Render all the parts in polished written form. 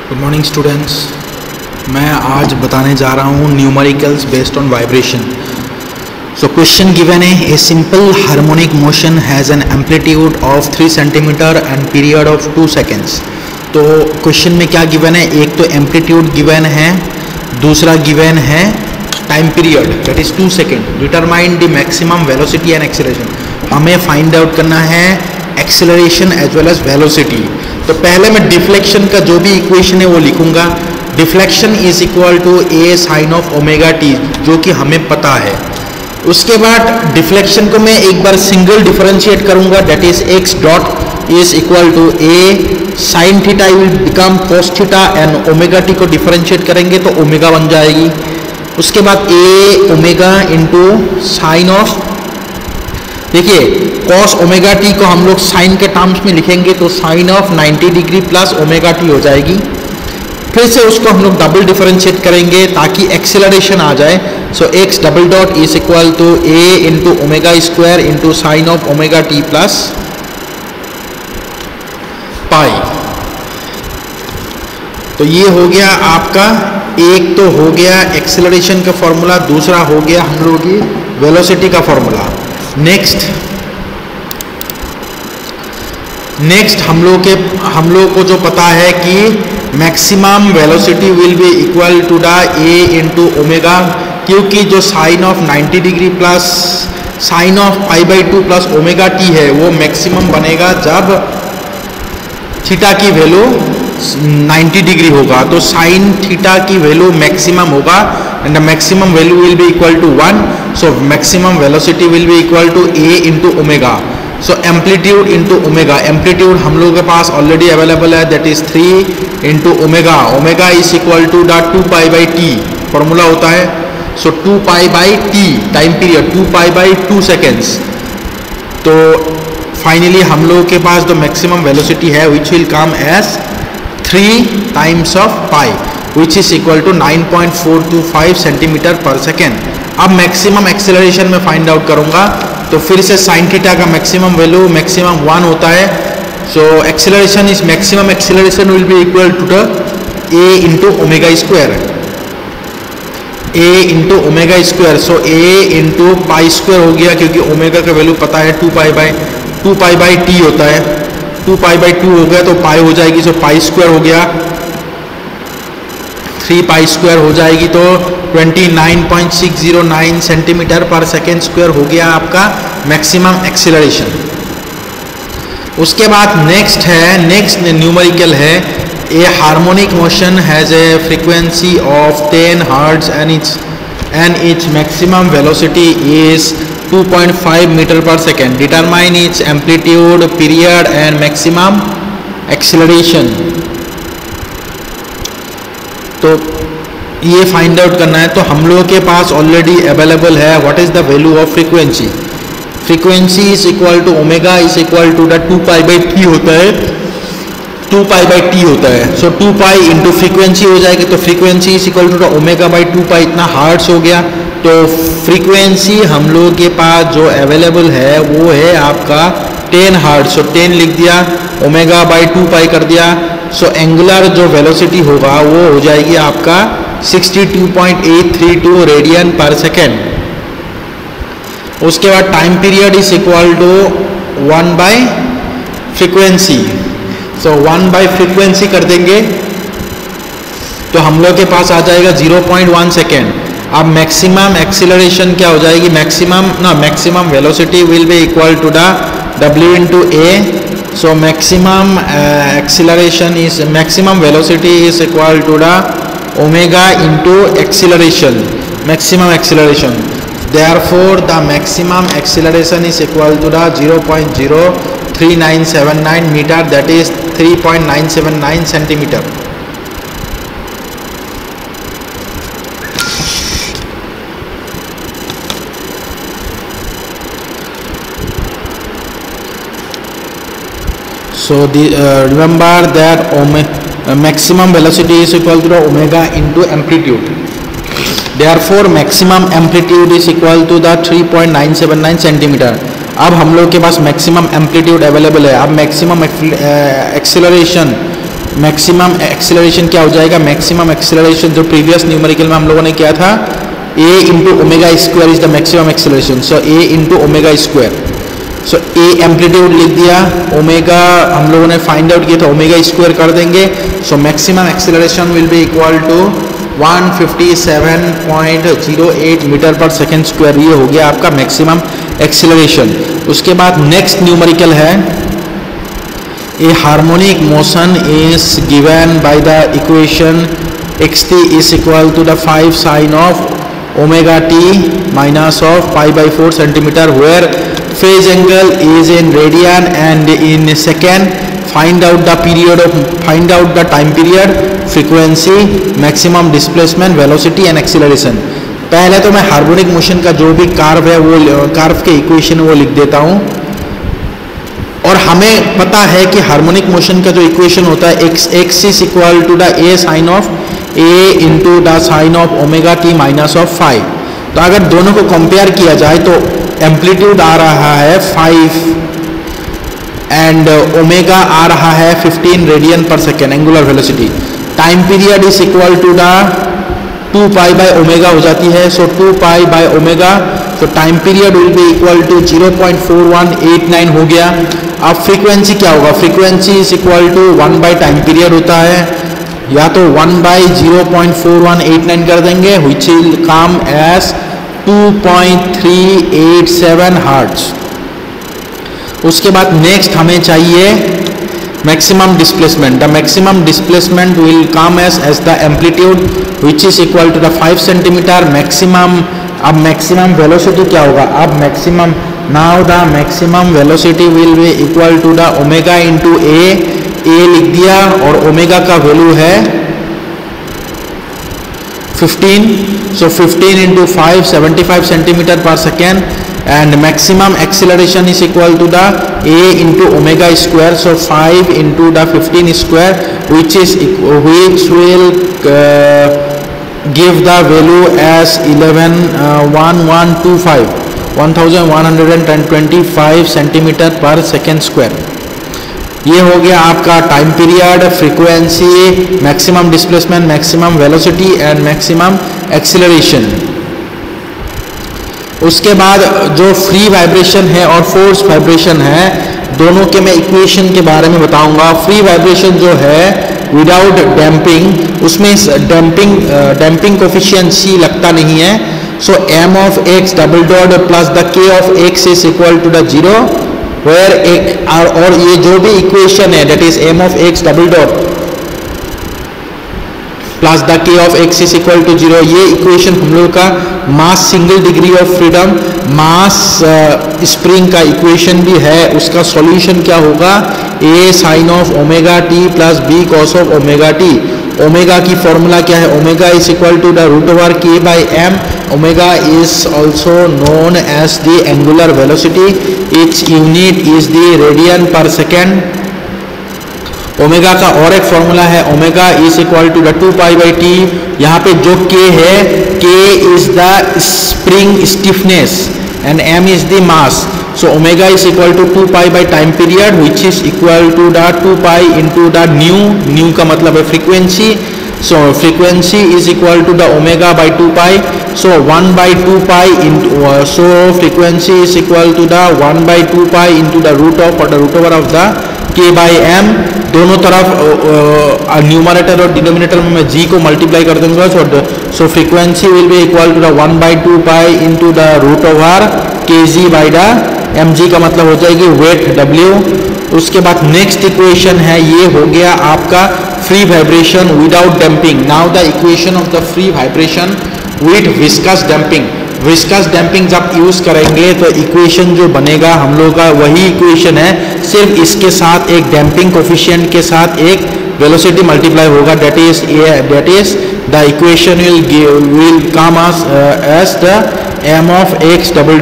Good morning students. मैं आज बताने जा रहा हूँ numericals based on vibration. So question given है, a simple harmonic motion has an amplitude of 3 centimeter and period of 2 seconds. तो क्वेश्चन में क्या गिवन है, एक तो एम्पलीट्यूड गिवन है, दूसरा गिवन है time period that is 2 second. Determine the maximum velocity and acceleration. हमें फाइंड आउट करना है acceleration as well as velocity. तो पहले मैं डिफ्लेक्शन का जो भी इक्वेशन है वो लिखूंगा। Deflection is equal to a sine of omega t, जो कि हमें पता है। उसके बाद डिफ्लेक्शन को मैं एक बार सिंगल डिफरेंशिएट करूंगा, that is x dot is equal to a sine theta will become cos theta and omega t को डिफरेंशिएट करेंगे तो ओमेगा बन जाएगी। उसके बाद a omega into sine of, देखिए कॉस ओमेगा टी को हम लोग साइन के टर्म्स में लिखेंगे तो sine of 90 degree plus omega t हो जाएगी। फिर से उसको हम लोग डबल डिफरेंशिएट करेंगे ताकि एक्सेलरेशन आ जाए। So x double dot is equal to a into omega square into sine of omega t plus pi. तो ये हो गया आपका, एक तो हो गया एक्सेलरेशन का फॉर्मूला, दूसरा हो गया हम लोगों की वेलोसिटी का फॉर्मूला। नेक्स्ट हम लोग को जो पता है कि maximum velocity will be equal to the a into omega, क्योंकि जो sine of 90 degree plus sine of pi by 2 plus omega t है वो मैक्सिमम बनेगा जब थीटा की वैल्यू 90 डिग्री होगा। तो साइन थीटा की वैल्यू मैक्सिमम होगा and the maximum value will be equal to 1। So maximum velocity will be equal to a into omega. So amplitude into omega, amplitude हम लोगों के पास ऑलरेडी अवेलेबल है, that is 3 into omega. Omega is equal to the 2 pi by t formula होता है। So 2 pi by t time period 2 pi by 2 seconds. तो finally हम लोगों के पास जो मैक्सिमम वेलोसिटी है which will come as 3 times of pi which is equal to 9.425 centimetre per second. अब मैक्सिमम एक्सेलरेशन में फाइंड आउट करूंगा तो फिर से साइन थीटा का मैक्सिमम वैल्यू मैक्सिमम 1 होता है। So acceleration is maximum acceleration will be equal to the a into omega square, a into omega square. So a into pi square हो गया, क्योंकि ओमेगा का वैल्यू पता है 2 पाई बाई टी होता है। 2 पाई बाई 2 हो गया तो पाई हो जाएगी, सो पाई स्क्वायर हो गया, 3 पाई स्क्वायर हो जाएगी तो 29.609 सेंटीमीटर पर सेकेंड स्क्वायर हो गया आपका मैक्सिमम एक्सेलरेशन। उसके बाद नेक्स्ट न्यूमेरिकल है, a harmonic motion has a frequency of 10 hertz and its maximum velocity is 2.5 metre per second. Determine its amplitude period and maximum acceleration. तो ये find out करना है। तो हम लोगों के पास ऑलरेडी अवेलेबल है what is the value of frequency. Frequency is equal to omega is equal to the 2 pi by t होता है, 2 पाई बाई टी होता है। सो 2 पाई इंटू फ्रीक्वेंसी हो जाएगी, तो frequency is equal to the omega by 2 pi, इतना hertz हो गया। तो फ्रीक्वेंसी हम लोगों के पास जो अवेलेबल है वो है आपका 10 हर्ट्ज। सो 10 लिख दिया, ओमेगा बाई 2 पाई कर दिया। सो एंगुलर जो वेलोसिटी होगा वो हो जाएगी आपका 62.832 रेडियन पर सेकेंड। उसके बाद time period is equal to 1 by frequency. So 1 by frequency कर देंगे तो हम लोग के पास आ जाएगा 0.1 सेकेंड। अब मैक्सिमम एक्सीलरेशन क्या हो जाएगी, maximum velocity will be equal to the W into a. So maximum acceleration is maximum velocity is equal to the omega into acceleration, maximum acceleration. Therefore the maximum acceleration is equal to the 0.03979 meter, that is 3.979 centimeter. So remember that maximum velocity is equal to the omega into amplitude. Therefore maximum amplitude is equal to the 3.979 centimeter. अब हम लोग के पास maximum amplitude available है। अब maximum acceleration maximum acceleration क्या हो जाएगा, maximum acceleration जो प्रीवियस न्यूमेरिकल में हम लोगों ने किया था, a into omega square is the maximum acceleration, so a into omega square, so a amplitude लिख दिया, ओमेगा हम लोगों ने फाइंड आउट किया था, ओमेगा स्क्वायर कर देंगे, so maximum acceleration will be equal to 157.08 metre per second square. ये हो गया आपका मैक्सिमम एक्सेलरेशन। उसके बाद नेक्स्ट न्यूमेरिकल है, a harmonic motion is given by the equation xt is equal to the 5 sine of omega t minus of pi by 4 centimeter, where phase angle is in radian and in second. Find out the time period, frequency, maximum displacement, velocity and acceleration। पहले तो मैं harmonic motion का जो भी curve है वो curve के equation वो लिख देता हूँ। और हमें पता है कि हार्मोनिक मोशन का जो इक्वेशन होता है x is equal to the a sine of a into the sine of omega t minus of 5। तो अगर दोनों को कंपेयर किया जाए तो एम्पलीट्यूड आ रहा है 5 एंड ओमेगा आ रहा है 15 radian per second angular velocity. Time period is equal to the 2 pi by omega हो जाती है, सो 2 पाई बाय ओमेगा, तो time period will be equal to 0.4189 हो गया। अब फ्रीक्वेंसी क्या होगा, frequency is equal to 1 by time period होता है, या तो 1 बाई 0.4189 कर देंगे, which will come as 2.387 hertz. उसके बाद नेक्स्ट हमें चाहिए maximum displacement. The maximum displacement will come as the amplitude which is equal to the 5 centimetre. Maximum, अब मैक्सिमम वेलोसिटी क्या होगा, अब maximum, now the maximum velocity will be equal to the omega into a लिख दिया, और omega का value है 15, so 15 into 5 75 centimetre per second, and maximum acceleration is equal to the a into omega square, so 5 into the 15 square, which will give the value as 1125 centimetre per second square. ये हो गया आपका time period, frequency, maximum displacement, maximum velocity and maximum acceleration. उसके बाद जो free vibration है और force vibration है, दोनों के मैं इक्वेशन के बारे में बताऊंगा। फ्री वाइब्रेशन जो है विदाउट डैम्पिंग, उसमें डैम्पिंग कोफिशिएंसी लगता नहीं है, so m of x double dot plus the k of x is equal to the 0, where और ये जो भी इक्वेशन है that is m of x double dot plus the k of x is equal to 0, ये equation हम लोग का mass single degree of freedom mass spring का इक्वेशन भी है। उसका सॉल्यूशन क्या होगा, a sine of omega t plus b cos of omega t. Omega की फॉर्मूला क्या है, omega is equal to the root over k by m। Omega is also known as the angular velocity, it's unit is the radian per second. Omega का और एक formula है, omega is equal to the 2 pi by t. यहाँ पे जो k है, k इज द spring stiffness and m is the mass, so omega is equal to 2 pi by time period which is equal to the 2 pi into the nu का मतलब है frequency, so frequency is equal to the omega by 2 pi, so 1 by 2 pi into, so frequency is equal to the 1 by 2 pi into the root over of the k by m। दोनों तरफ numerator और denominator में मैं g को multiply कर दूंगा, so frequency will be equal to the 1 by 2 pi into the root over kg by the mg का मतलब हो जाएगी वेट w। उसके बाद नेक्स्ट इक्वेशन है, ये हो गया आपका free vibration without damping. Now the equation of the free vibration with viscous damping. Viscous damping जब यूज करेंगे तो इक्वेशन जो बनेगा हम लोग का वही इक्वेशन है, सिर्फ इसके साथ एक डैम्पिंग कोफिशिएंट के साथ एक वेलोसिटी मल्टीप्लाई होगा, that is the equation will come as the m of x double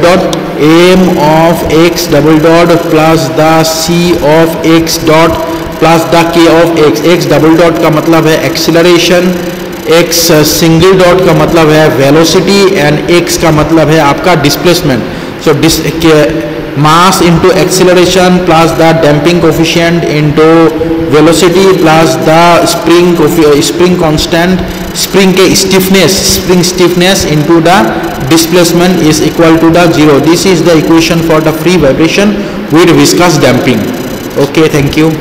dot plus the c of x dot plus the k of x double dot का मतलब है एक्सीलरेशन, x सिंगल डॉट का मतलब है velocity and x का मतलब है आपका displacement. So mass into acceleration plus the damping coefficient into velocity plus the spring constant, spring के stiffness into the displacement is equal to the 0. This is the equation for the free vibration with viscous damping. Okay, thank you.